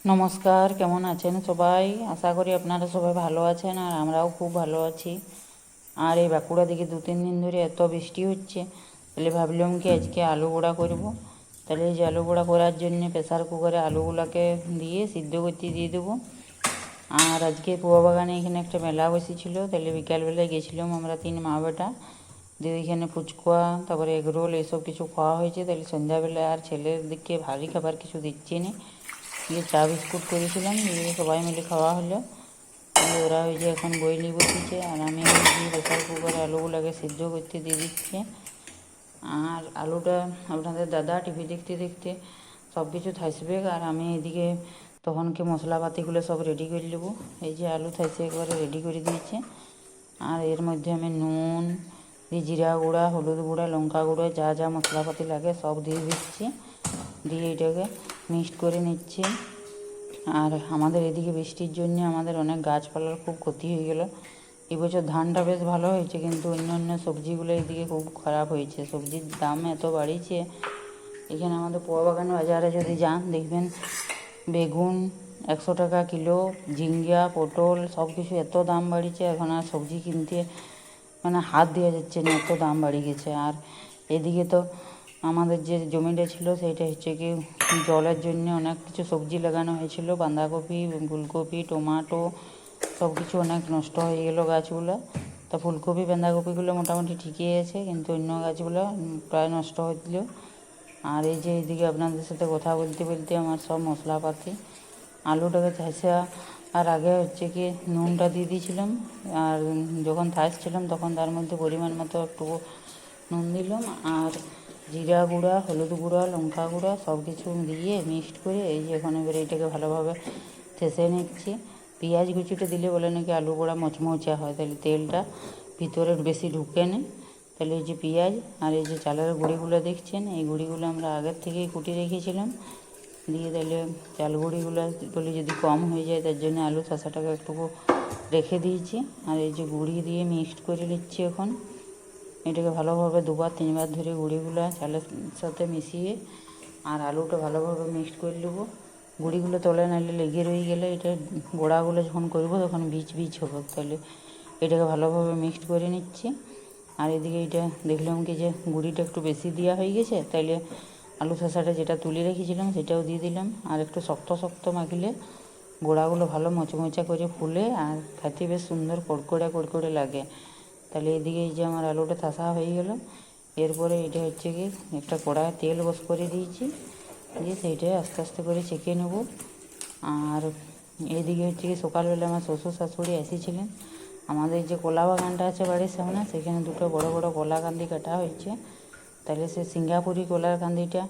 নমস্কার, কেমন আছেন সবাই? আশা করি আপনারা সবাই ভালো আছেন আর আমরাও খুব ভালো আছি। আর এই বাঁকুড়া দিকে 2-3 দিন ধরে এত বৃষ্টি হচ্ছে, তাহলে ভাবলাম কি আজকে আলু বড়া করব। তাহলে এই যে আলু বড়া করার জন্য প্রেসার কুকারে আলুগুলোকে দিয়ে সিদ্ধ করতে দিয়ে দেবো। আর আজকে পুয়া বাগানে এখানে একটা মেলা বসেছিল, তাহলে বিকালবেলায় গেছিলাম আমরা 3 মা বেটা। দিয়ে ওইখানে ফুচকা তারপরে এগরোল এইসব কিছু খাওয়া হয়েছে। তাহলে সন্ধ্যাবেলায় আর ছেলের দিকে ভারী খাবার কিছু দিচ্ছি না, দিয়ে চা বিস্কুট করেছিলাম, দিয়ে সবাই মিলে খাওয়া হলো। দিয়ে ওরা ওই যে এখন বই নিয়ে বসেছে আর আমি গিয়ে প্রেসার কুকারে আলুগুলোকে সিদ্ধ করতে দিয়ে দিচ্ছি। আর আলুটা আপনাদের দাদা টিভি দেখতে দেখতে সব কিছু থাসবে, আর আমি এদিকে তখনকে মশলাপাতিগুলো সব রেডি করে নেবো। এই যে আলু থাইসে একবারে রেডি করে দিয়েছে। আর এর মধ্যে আমি নুন দিয়ে জিরা গুঁড়া, হলুদ গুঁড়া, লঙ্কা গুঁড়ো, যা যা মশলাপাতি লাগে সব দিয়ে দিচ্ছি। দিয়ে এটাকে মিক্সড করে নিচ্ছি। আর আমাদের এদিকে বৃষ্টির জন্য আমাদের অনেক গাছপালার খুব ক্ষতি হয়ে গেল। এবছর ধানটা বেশ ভালো হয়েছে, কিন্তু অন্য অন্য সবজিগুলো এদিকে খুব খারাপ হয়েছে। সবজির দাম এত বাড়িয়েছে। এখানে আমাদের পোয়া বাগান বাজারে যদি যান দেখবেন বেগুন 100 টাকা কিলো, ঝিঙ্গা, পটল সব কিছু এত দাম বাড়িয়েছে, এখন আর সবজি কিনতে মানে হাত দেওয়া যাচ্ছে না, এত দাম বাড়ি গেছে। আর এদিকে তো আমাদের যে জমিটা ছিল সেইটা হচ্ছে কি জলের জন্য অনেক কিছু সবজি লাগানো হয়েছিল, বাঁধাকপি, ফুলকপি, টমাটো সব কিছু অনেক নষ্ট হয়ে গেল গাছগুলো। তা ফুলকপি বাঁধাকপিগুলো মোটামুটি ঠিকই আছে, কিন্তু অন্য গাছগুলো প্রায় নষ্ট হয়েছিল। আর এই যে এইদিকে আপনাদের সাথে কথা বলতে বলতে আমার সব মশলাপাতি আলুটাকে থাসা আর আগে হচ্ছে কি নুনটা দিয়ে দিয়েছিলাম, আর যখন থাসছিলাম তখন তার মধ্যে পরিমাণ মতো একটু নুন দিলাম, আর জিরা গুঁড়া, হলুদ গুঁড়া, লঙ্কা গুঁড়া সব কিছু দিয়ে মিক্সড করে এই যে এখন এবারে এটাকে ভালোভাবে থেসে নিচ্ছি। পেঁয়াজ কুচিটা দিলে বলে নাকি আলু বড়া মচমচা হয়, তাহলে তেলটা ভিতরে বেশি ঢুকে নেই। তাহলে এই যে পেঁয়াজ আর এই যে চালের গুঁড়িগুলো দেখছেন, এই গুঁড়িগুলো আমরা আগের থেকেই কুটে রেখেছিলাম। দিয়ে তাহলে চাল গুঁড়িগুলো বলে যদি কম হয়ে যায় তার জন্য আলু শসাটাকে একটু রেখে দিয়েছি। আর এই যে গুঁড়ি দিয়ে মিক্সড করে নিচ্ছি এখন। এটাকে ভালোভাবে 2-3 বার ধরে গুঁড়িগুলো চালের সাথে মিশিয়ে আর আলুটা ভালোভাবে মিক্সড করে নেবো। গুঁড়িগুলো তলে নাইলে লেগে রয়ে গেলে এটা বড়াগুলো যখন করবো তখন বীজ বীজ হবে, তাহলে এটাকে ভালোভাবে মিক্সড করে নিচ্ছি। আর এদিকে এটা দেখলাম কি যে গুঁড়িটা একটু বেশি দেওয়া হয়ে গেছে, তাইলে আলু শসাটা যেটা তুলে রেখেছিলাম সেটাও দিয়ে দিলাম। আর একটু শক্ত শক্ত মাখলে বড়াগুলো ভালো মচমচা করে ফুলে আর খেতে বেশ সুন্দর কড়কড়ে কড়কড়ে লাগে। তাহলে এদিকে এই যে আমার আলুটা ঠাসা হয়ে গেল। এরপরে এটা হচ্ছে কি একটা কড়ায় তেল বস করে দিয়েছি, দিয়ে সেইটা আস্তে আস্তে করে চেকে নেব। আর এইদিকে হচ্ছে কি সকালবেলা আমার শ্বশুর শাশুড়ি এসেছিলেন। আমাদের যে কলা বাগানটা আছে বাড়ির সামনে, সেখানে দুটো বড় বড় কলা কান্দি কাটা হয়েছে। তাহলে সে সিঙ্গাপুরি কলার কান্দিটা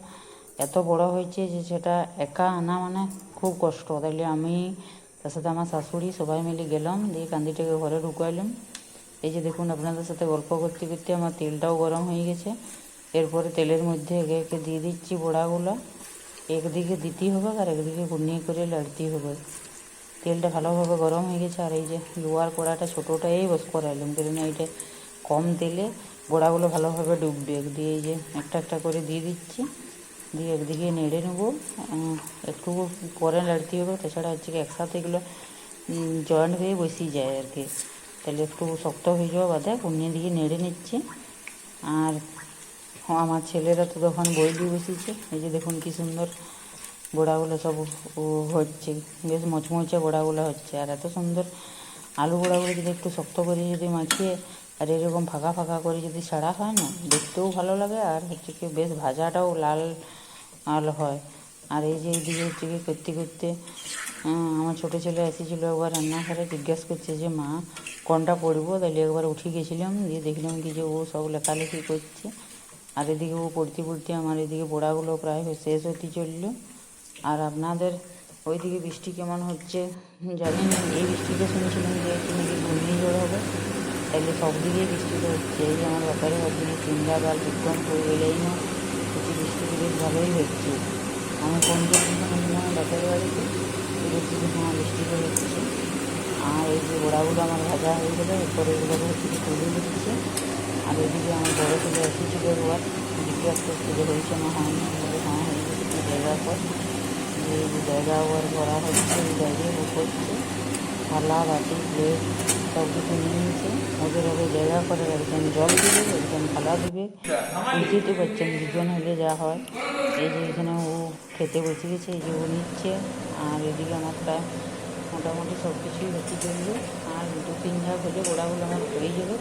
এত বড় হয়েছে যে সেটা একা আনা মানে খুব কষ্ট। তাহলে আমি তার সাথে আমার শাশুড়ি সবাই মিলে গেলাম, দিয়ে কান্দিটাকে ঘরে ঢুকাইলাম। এই যে দেখুন আপনাদের সাথে গল্প করতে করতে আমার তেলটাও গরম হয়ে গেছে। এরপরে তেলের মধ্যে একে একে দিয়ে দিচ্ছি বড়াগুলো। একদিকে দিতেই হবে আর একদিকে ঘুর্নিয়ে করে লাড়তেই হবে। তেলটা ভালোভাবে গরম হয়ে গেছে। আর এই যে লোয়ার কড়াটা ছোটোটাই বস করাইলাম, কারণ এইটা কম তেলে বড়াগুলো ভালোভাবে ডুববে। দিয়ে এই যে একটা একটা করে দিয়ে দিচ্ছি, দিয়ে একদিকে নেড়ে নেবো। একটু পরে লাড়তে হবে, তাছাড়া হচ্ছে কি একসাথে এগুলো জয়েন্ট হয়ে বসে যায় আর কি। তাহলে একটু শক্ত হয়ে যাওয়া বাদে কুনিয়ে দিয়ে নেড়ে নিচ্ছি। আর আমার ছেলেরা তো তখন বই দিয়ে বসেছে। এই যে দেখুন কি সুন্দর বড়াগুলো সব হচ্ছে, বেশ মচমচে বড়াগুলো হচ্ছে। আর এত সুন্দর আলু বড়াগুলো যদি একটু শক্ত করে যদি মাখিয়ে আর এরকম ফাঁকা ফাঁকা করে যদি ছাড়া হয় না, দেখতেও ভালো লাগে আর হচ্ছে কি বেশ ভাজাটাও লাল লাল হয়। আর এই যে এইদিকে হচ্ছে কি করতে করতে আমার ছোটো ছেলে এসেছিলো একবার রান্নাঘরে, জিজ্ঞেস করছে যে মা কোনটা পড়বো। তাহলে একবার উঠে গেছিলাম, দিয়ে দেখলাম কি যে ও সব লেখালেখি করছে। আর এদিকে ও পড়তে পড়তে আমার এদিকে বড়াগুলো প্রায় শেষ হতে চললো। আর আপনাদের ওইদিকে বৃষ্টি কেমন হচ্ছে জানি না। এই বৃষ্টিটা শুনেছিলাম যে একটু নাকি ঘূর্ণিঝড় হবে, তাইলে সব দিকেই বৃষ্টিটা হচ্ছে। এই যে আমার ব্যাপারে একদিনে 3বার বিক্রম করে গেলেই না হচ্ছে, বৃষ্টিটা বেশ ভালোই হচ্ছে। আমি ফোন করেছিলাম আমার ব্যাপারের বাড়িতে, বলছি যে হ্যাঁ বৃষ্টিটা হচ্ছে। আর এই যে বড়াগুলো আমার ভাজা হয়ে গেলে এরপরে এগুলোকে হচ্ছে তুলে দিচ্ছে। আর এদিকে আমার বড়ো ছেলে এসেছিলো একবার, জিজ্ঞাসা করছে যে হয়েছে না হয়নি, বলে হ্যাঁ হয়ে গেছে জায়গার পর। এই যে জায়গা ওর করা হচ্ছে, এই জায়গায় বুক করছে, থালা বাটি প্লেট সব কিছু নিয়ে নিয়েছে। ওদের ওদের জায়গা করে একজন জল দিবে, একজন থালা দিবে। বুঝতেই তো পারছেন দুজন হলে যা হয়। এই যে এখানে ও খেতে বসে গেছে, এই যে ও নিচ্ছে। আর এদিকে আমার প্রায় মোটামুটি সব কিছুই হতে চলবে। আর 2-3 ধাপ হলে গোড়াগুলো আমার হয়ে যাবে,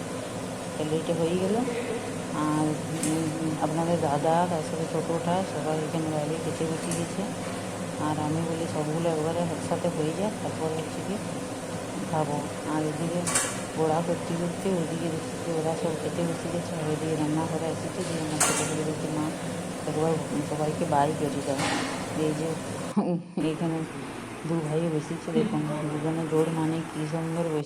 তাহলে এটা হয়ে গেল। আর আপনাদের দাদা তার সাথে ছোটোটা সবাই এখানে বাইরে খেতে বসে গেছে। আর আমি বলি সবগুলো একবারে একসাথে হয়ে যায়, তারপরে হচ্ছে কি খাবো। আর এদিকে বড়া করতে করতে ওইদিকে দেখছি ওরা সব খেতে বসে গেছে। আর ওইদিকে রান্নাঘরে এসেছে, দিয়ে আমার ছোটো করে বলছে মা একবার সবাইকে বাই করে দাও। এই যে এখানে দু ভাই বসেছে, দেখুন দুজনে জোর মানে কী সুন্দর বসে।